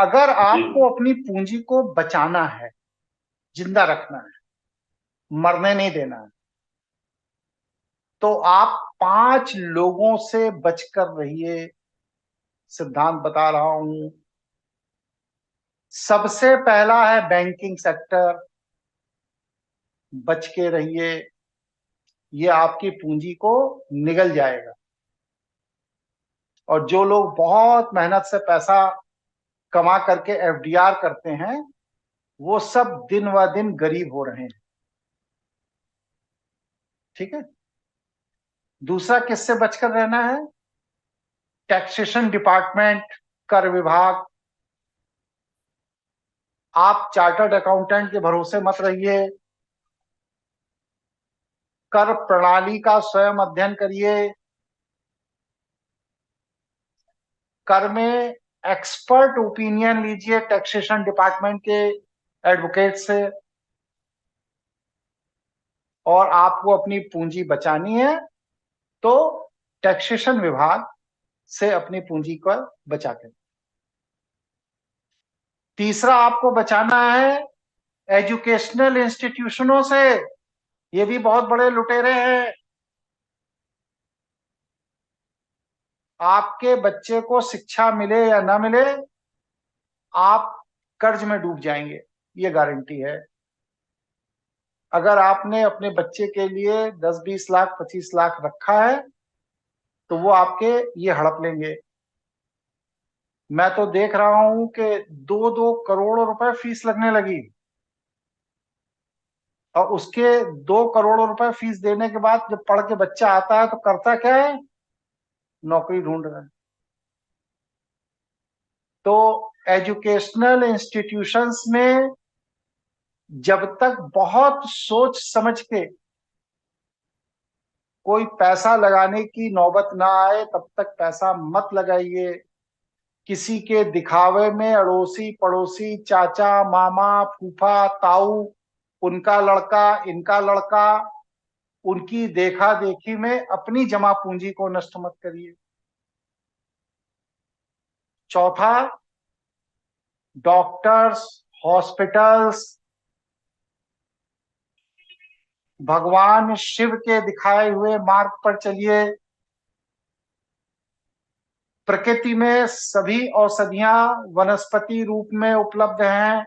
अगर आपको अपनी पूंजी को बचाना है, जिंदा रखना है, मरने नहीं देना है, तो आप 5 लोगों से बचकर रहिए। सिद्धांत बता रहा हूं। सबसे पहला है बैंकिंग सेक्टर, बच के रहिए। ये आपकी पूंजी को निगल जाएगा। और जो लोग बहुत मेहनत से पैसा कमा करके एफडीआर करते हैं, वो सब दिन व दिन गरीब हो रहे हैं। ठीक है। दूसरा किससे बचकर रहना है? टैक्सेशन डिपार्टमेंट, कर विभाग। आप चार्टर्ड अकाउंटेंट के भरोसे मत रहिए। कर प्रणाली का स्वयं अध्ययन करिए। कर में एक्सपर्ट ओपिनियन लीजिए टैक्सेशन डिपार्टमेंट के एडवोकेट से। और आपको अपनी पूंजी बचानी है तो टैक्सेशन विभाग से अपनी पूंजी को बचा के। तीसरा आपको बचाना है एजुकेशनल इंस्टीट्यूशनों से। ये भी बहुत बड़े लुटेरे हैं। आपके बच्चे को शिक्षा मिले या ना मिले, आप कर्ज में डूब जाएंगे, ये गारंटी है। अगर आपने अपने बच्चे के लिए 10-20 लाख 25 लाख रखा है, तो वो आपके ये हड़प लेंगे। मैं तो देख रहा हूं कि 2-2 करोड़ रुपए फीस लगने लगी। और उसके 2 करोड़ रुपए फीस देने के बाद जब पढ़ के बच्चा आता है तो करता क्या है? नौकरी ढूंढ रहा है। तो एजुकेशनल इंस्टीट्यूशंस में जब तक बहुत सोच समझ के कोई पैसा लगाने की नौबत ना आए, तब तक पैसा मत लगाइए। किसी के दिखावे में अड़ोसी पड़ोसी, चाचा मामा फूफा ताऊ, उनका लड़का इनका लड़का, उनकी देखा देखी में अपनी जमा पूंजी को नष्ट मत करिए। चौथा, डॉक्टर्स, हॉस्पिटल्स, भगवान शिव के दिखाए हुए मार्ग पर चलिए। प्रकृति में सभी औषधियां वनस्पति रूप में उपलब्ध हैं।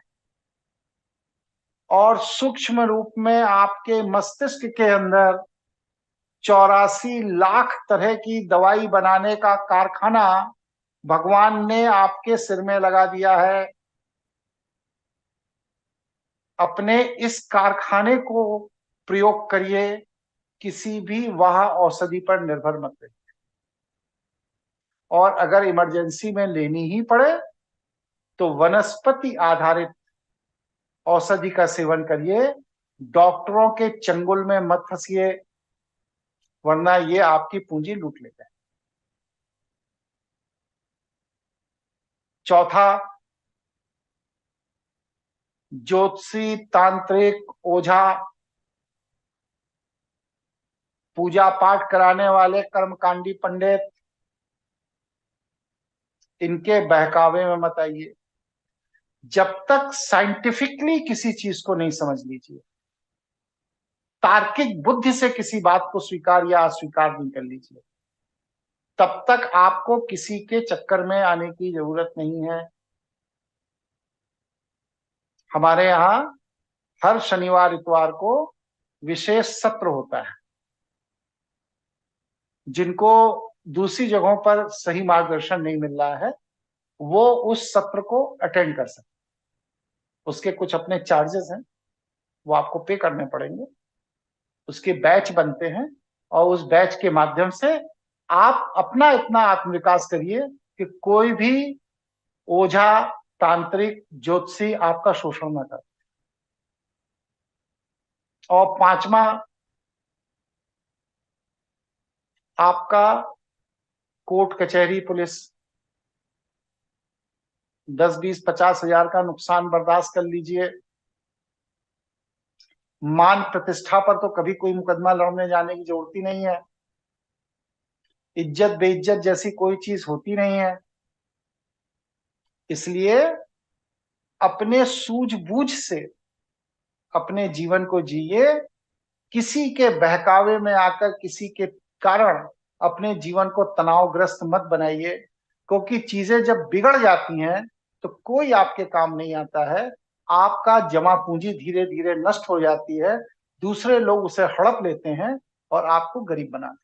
और सूक्ष्म रूप में आपके मस्तिष्क के अंदर 84 लाख तरह की दवाई बनाने का कारखाना भगवान ने आपके सिर में लगा दिया है। अपने इस कारखाने को प्रयोग करिए। किसी भी वह औषधि पर निर्भर मत रहिए। और अगर इमरजेंसी में लेनी ही पड़े तो वनस्पति आधारित औषधि का सेवन करिए। डॉक्टरों के चंगुल में मत फंसिए, वरना ये आपकी पूंजी लूट लेते हैं। चौथा, ज्योतिषी, तांत्रिक, ओझा, पूजा पाठ कराने वाले कर्मकांडी पंडित, इनके बहकावे में मत आइए। जब तक साइंटिफिकली किसी चीज को नहीं समझ लीजिए, तार्किक बुद्धि से किसी बात को स्वीकार या अस्वीकार नहीं कर लीजिए, तब तक आपको किसी के चक्कर में आने की जरूरत नहीं है। हमारे यहाँ हर शनिवार इतवार को विशेष सत्र होता है। जिनको दूसरी जगहों पर सही मार्गदर्शन नहीं मिल रहा है, वो उस सत्र को अटेंड कर सकते। उसके कुछ अपने चार्जेस हैं, वो आपको पे करने पड़ेंगे। उसके बैच बनते हैं और उस बैच के माध्यम से आप अपना इतना आत्मविकास करिए कि कोई भी ओझा, तांत्रिक, ज्योतिषी आपका शोषण न करे। और पांचवा, आपका कोर्ट कचहरी पुलिस 10-20-50 हजार का नुकसान बर्दाश्त कर लीजिए। मान प्रतिष्ठा पर तो कभी कोई मुकदमा लड़ने जाने की जरूरत ही नहीं है। इज्जत बेइज्जत जैसी कोई चीज होती नहीं है। इसलिए अपने सूझबूझ से अपने जीवन को जिए, किसी के बहकावे में आकर, किसी के कारण अपने जीवन को तनावग्रस्त मत बनाइए, क्योंकि चीजें जब बिगड़ जाती हैं तो कोई आपके काम नहीं आता है। आपका जमा पूंजी धीरे धीरे नष्ट हो जाती है, दूसरे लोग उसे हड़प लेते हैं और आपको गरीब बना देते हैं।